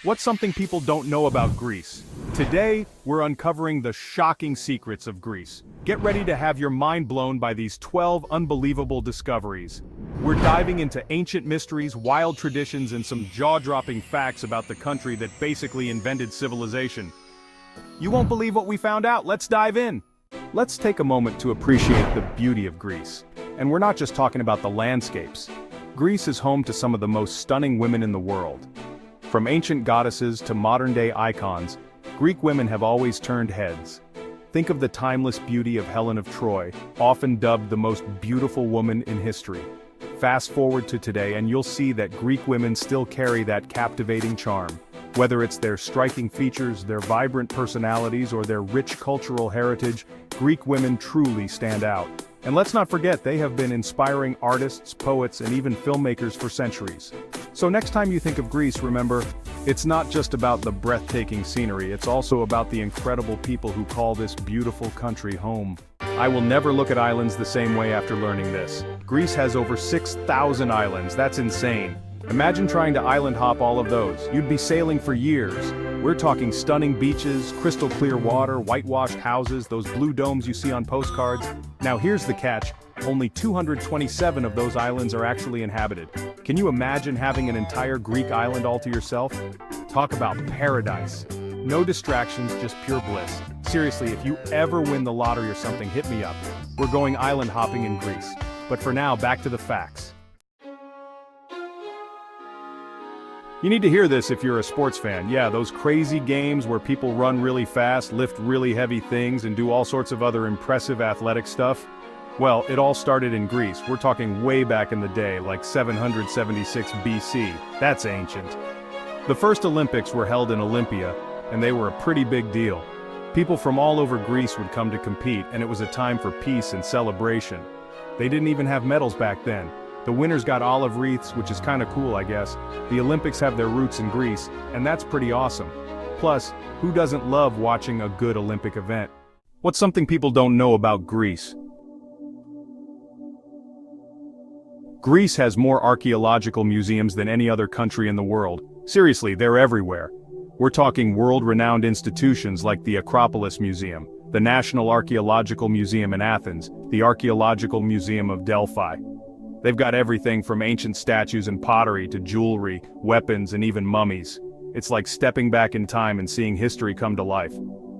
What's something people don't know about Greece? Today, we're uncovering the shocking secrets of Greece. Get ready to have your mind blown by these 12 unbelievable discoveries. We're diving into ancient mysteries, wild traditions, and some jaw-dropping facts about the country that basically invented civilization. You won't believe what we found out. Let's dive in. Let's take a moment to appreciate the beauty of Greece. And we're not just talking about the landscapes. Greece is home to some of the most stunning women in the world. From ancient goddesses to modern-day icons, Greek women have always turned heads. Think of the timeless beauty of Helen of Troy, often dubbed the most beautiful woman in history. Fast forward to today and you'll see that Greek women still carry that captivating charm. Whether it's their striking features, their vibrant personalities, or their rich cultural heritage, Greek women truly stand out. And let's not forget, they have been inspiring artists, poets, and even filmmakers for centuries. So next time you think of Greece, remember, it's not just about the breathtaking scenery, it's also about the incredible people who call this beautiful country home. I will never look at islands the same way after learning this. Greece has over 6,000 islands, that's insane. Imagine trying to island hop all of those. You'd be sailing for years. We're talking stunning beaches, crystal clear water, whitewashed houses, those blue domes you see on postcards. Now here's the catch, only 227 of those islands are actually inhabited. Can you imagine having an entire Greek island all to yourself? Talk about paradise. No distractions, just pure bliss. Seriously, if you ever win the lottery or something, hit me up. We're going island hopping in Greece. But for now, back to the facts. You need to hear this if you're a sports fan. Yeah, those crazy games where people run really fast, lift really heavy things, and do all sorts of other impressive athletic stuff. Well, it all started in Greece. We're talking way back in the day, like 776 BC. That's ancient. The first Olympics were held in Olympia, and they were a pretty big deal. People from all over Greece would come to compete, and it was a time for peace and celebration. They didn't even have medals back then. The winners got olive wreaths, which is kinda cool, I guess. The Olympics have their roots in Greece, and that's pretty awesome. Plus, who doesn't love watching a good Olympic event? What's something people don't know about Greece? Greece has more archaeological museums than any other country in the world. Seriously, they're everywhere. We're talking world-renowned institutions like the Acropolis Museum, the National Archaeological Museum in Athens, the Archaeological Museum of Delphi. They've got everything from ancient statues and pottery to jewelry, weapons, and even mummies. It's like stepping back in time and seeing history come to life.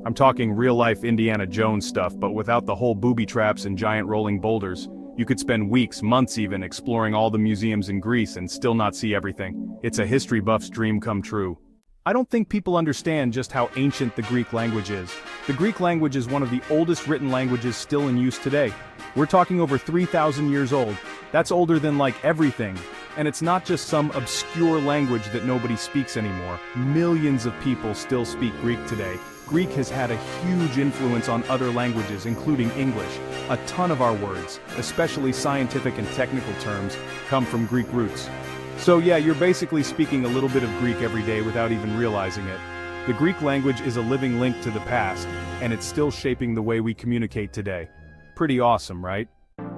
I'm talking real-life Indiana Jones stuff, but without the whole booby traps and giant rolling boulders. You could spend weeks, months even, exploring all the museums in Greece and still not see everything. It's a history buff's dream come true. I don't think people understand just how ancient the Greek language is. The Greek language is one of the oldest written languages still in use today. We're talking over 3,000 years old. That's older than like everything. And it's not just some obscure language that nobody speaks anymore. Millions of people still speak Greek today. Greek has had a huge influence on other languages, including English. A ton of our words, especially scientific and technical terms, come from Greek roots. So yeah, you're basically speaking a little bit of Greek every day without even realizing it. The Greek language is a living link to the past, and it's still shaping the way we communicate today. Pretty awesome, right?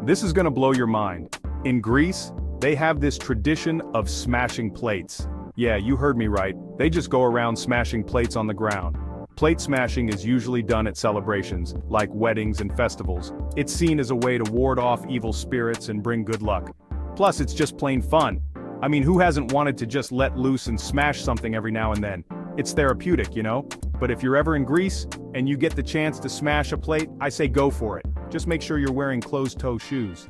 This is gonna blow your mind. In Greece, they have this tradition of smashing plates. Yeah, you heard me right. They just go around smashing plates on the ground. Plate smashing is usually done at celebrations, like weddings and festivals. It's seen as a way to ward off evil spirits and bring good luck. Plus, it's just plain fun. I mean, who hasn't wanted to just let loose and smash something every now and then? It's therapeutic, you know? But if you're ever in Greece, and you get the chance to smash a plate, I say go for it. Just make sure you're wearing closed-toe shoes.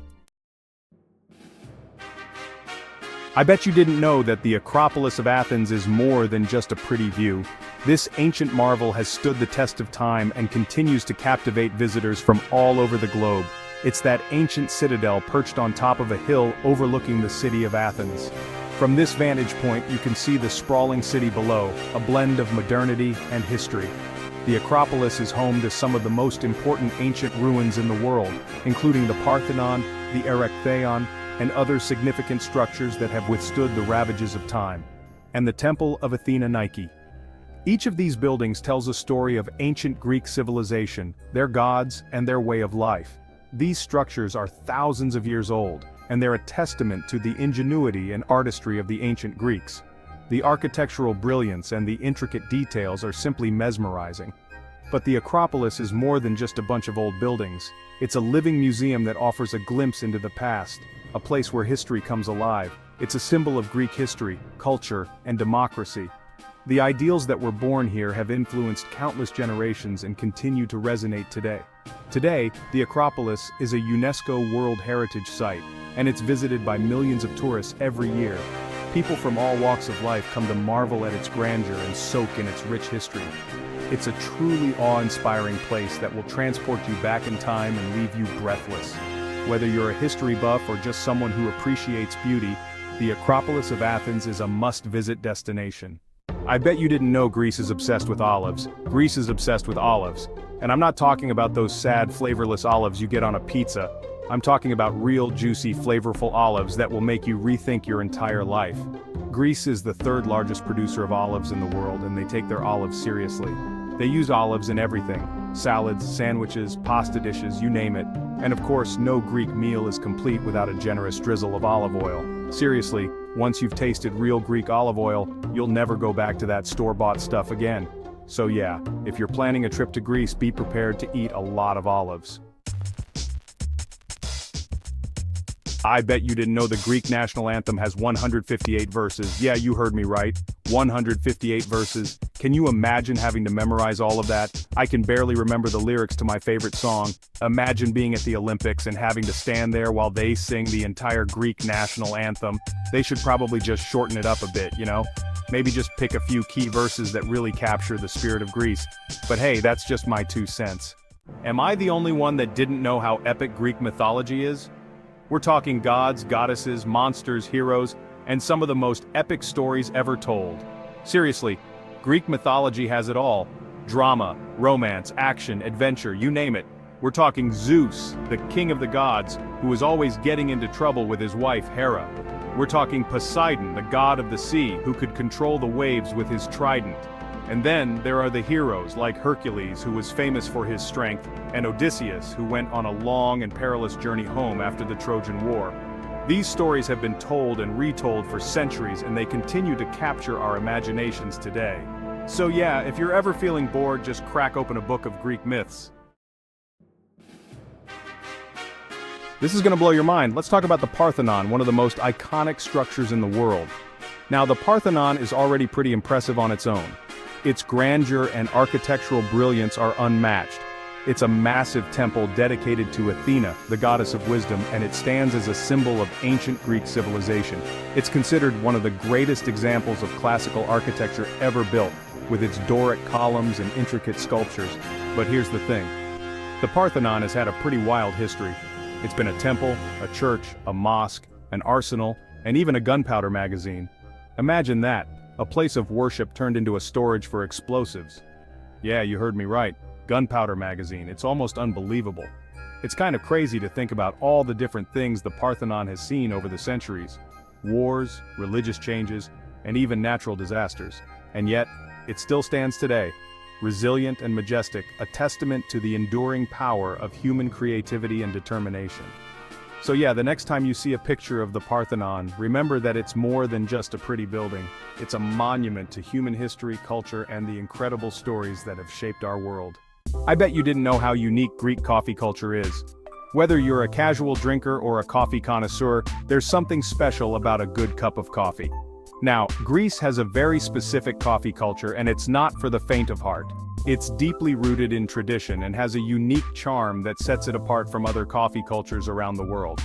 I bet you didn't know that the Acropolis of Athens is more than just a pretty view. This ancient marvel has stood the test of time and continues to captivate visitors from all over the globe. It's that ancient citadel perched on top of a hill overlooking the city of Athens. From this vantage point, you can see the sprawling city below, a blend of modernity and history. The Acropolis is home to some of the most important ancient ruins in the world, including the Parthenon, the Erechtheion, and other significant structures that have withstood the ravages of time, and the Temple of Athena Nike. Each of these buildings tells a story of ancient Greek civilization, their gods, and their way of life. These structures are thousands of years old, and they're a testament to the ingenuity and artistry of the ancient Greeks. The architectural brilliance and the intricate details are simply mesmerizing. But the Acropolis is more than just a bunch of old buildings. It's a living museum that offers a glimpse into the past, a place where history comes alive. It's a symbol of Greek history, culture, and democracy. The ideals that were born here have influenced countless generations and continue to resonate today. Today, the Acropolis is a UNESCO World Heritage Site, and it's visited by millions of tourists every year. People from all walks of life come to marvel at its grandeur and soak in its rich history. It's a truly awe-inspiring place that will transport you back in time and leave you breathless. Whether you're a history buff or just someone who appreciates beauty, the Acropolis of Athens is a must-visit destination. I bet you didn't know Greece is obsessed with olives. Greece is obsessed with olives. And I'm not talking about those sad, flavorless olives you get on a pizza. I'm talking about real, juicy, flavorful olives that will make you rethink your entire life. Greece is the third largest producer of olives in the world, and they take their olives seriously. They use olives in everything: salads, sandwiches, pasta dishes, you name it. And of course, no Greek meal is complete without a generous drizzle of olive oil. Seriously, once you've tasted real Greek olive oil, you'll never go back to that store-bought stuff again. So yeah, if you're planning a trip to Greece, be prepared to eat a lot of olives. I bet you didn't know the Greek national anthem has 158 verses. Yeah, you heard me right. 158 verses. Can you imagine having to memorize all of that? I can barely remember the lyrics to my favorite song. Imagine being at the Olympics and having to stand there while they sing the entire Greek national anthem. They should probably just shorten it up a bit, you know? Maybe just pick a few key verses that really capture the spirit of Greece. But hey, that's just my 2 cents. Am I the only one that didn't know how epic Greek mythology is? We're talking gods, goddesses, monsters, heroes, and some of the most epic stories ever told. Seriously, Greek mythology has it all. Drama, romance, action, adventure, you name it. We're talking Zeus, the king of the gods, who was always getting into trouble with his wife Hera. We're talking Poseidon, the god of the sea, who could control the waves with his trident. And then there are the heroes like Hercules, who was famous for his strength, and Odysseus, who went on a long and perilous journey home after the Trojan War. These stories have been told and retold for centuries, and they continue to capture our imaginations today. So yeah, if you're ever feeling bored, just crack open a book of Greek myths. This is gonna blow your mind. Let's talk about the Parthenon, one of the most iconic structures in the world. Now, the Parthenon is already pretty impressive on its own. Its grandeur and architectural brilliance are unmatched. It's a massive temple dedicated to Athena, the goddess of wisdom, and it stands as a symbol of ancient Greek civilization. It's considered one of the greatest examples of classical architecture ever built, with its Doric columns and intricate sculptures. But here's the thing. The Parthenon has had a pretty wild history. It's been a temple, a church, a mosque, an arsenal, and even a gunpowder magazine. Imagine that. A place of worship turned into a storage for explosives. Yeah, you heard me right. Gunpowder magazine. It's almost unbelievable. It's kind of crazy to think about all the different things the Parthenon has seen over the centuries. Wars, religious changes, and even natural disasters. And yet, it still stands today. Resilient and majestic, a testament to the enduring power of human creativity and determination. So yeah, the next time you see a picture of the Parthenon, remember that it's more than just a pretty building. It's a monument to human history, culture, and the incredible stories that have shaped our world. I bet you didn't know how unique Greek coffee culture is. Whether you're a casual drinker or a coffee connoisseur, there's something special about a good cup of coffee. Now, Greece has a very specific coffee culture, and it's not for the faint of heart. It's deeply rooted in tradition and has a unique charm that sets it apart from other coffee cultures around the world.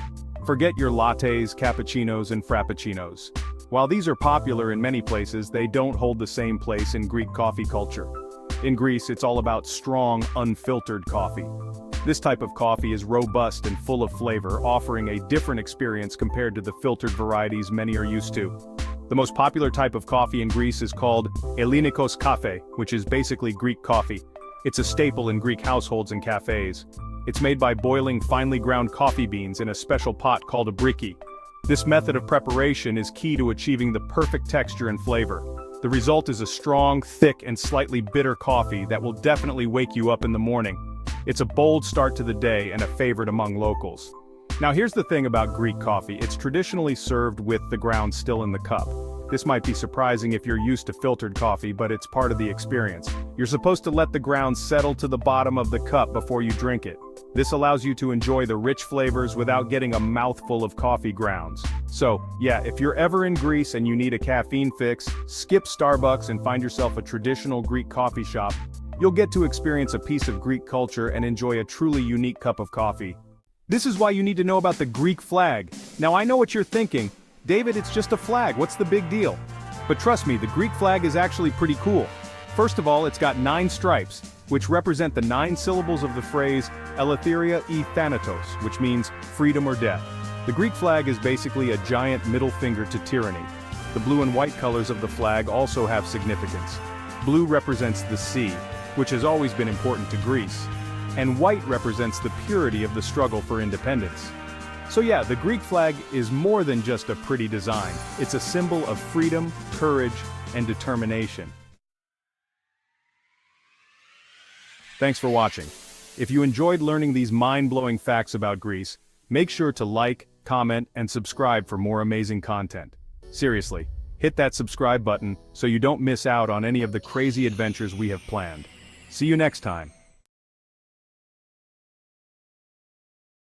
Forget your lattes, cappuccinos, and frappuccinos. While these are popular in many places, they don't hold the same place in Greek coffee culture. In Greece, it's all about strong, unfiltered coffee. This type of coffee is robust and full of flavor, offering a different experience compared to the filtered varieties many are used to. The most popular type of coffee in Greece is called Ellinikos Cafe, which is basically Greek coffee. It's a staple in Greek households and cafes. It's made by boiling finely ground coffee beans in a special pot called a briki. This method of preparation is key to achieving the perfect texture and flavor. The result is a strong, thick, and slightly bitter coffee that will definitely wake you up in the morning. It's a bold start to the day and a favorite among locals. Now here's the thing about Greek coffee, it's traditionally served with the ground still in the cup. This might be surprising if you're used to filtered coffee, but it's part of the experience. You're supposed to let the grounds settle to the bottom of the cup before you drink it. This allows you to enjoy the rich flavors without getting a mouthful of coffee grounds. So, yeah, if you're ever in Greece and you need a caffeine fix, skip Starbucks and find yourself a traditional Greek coffee shop. You'll get to experience a piece of Greek culture and enjoy a truly unique cup of coffee. This is why you need to know about the Greek flag. Now I know what you're thinking, David, it's just a flag, what's the big deal? But trust me, the Greek flag is actually pretty cool. First of all, it's got 9 stripes, which represent the 9 syllables of the phrase Eleutheria e Thanatos, which means freedom or death. The Greek flag is basically a giant middle finger to tyranny. The blue and white colors of the flag also have significance. Blue represents the sea, which has always been important to Greece, and white represents the purity of the struggle for independence. So yeah, the Greek flag is more than just a pretty design. It's a symbol of freedom, courage, and determination. Thanks for watching. If you enjoyed learning these mind-blowing facts about Greece, make sure to like, comment, and subscribe for more amazing content. Seriously, hit that subscribe button so you don't miss out on any of the crazy adventures we have planned. See you next time.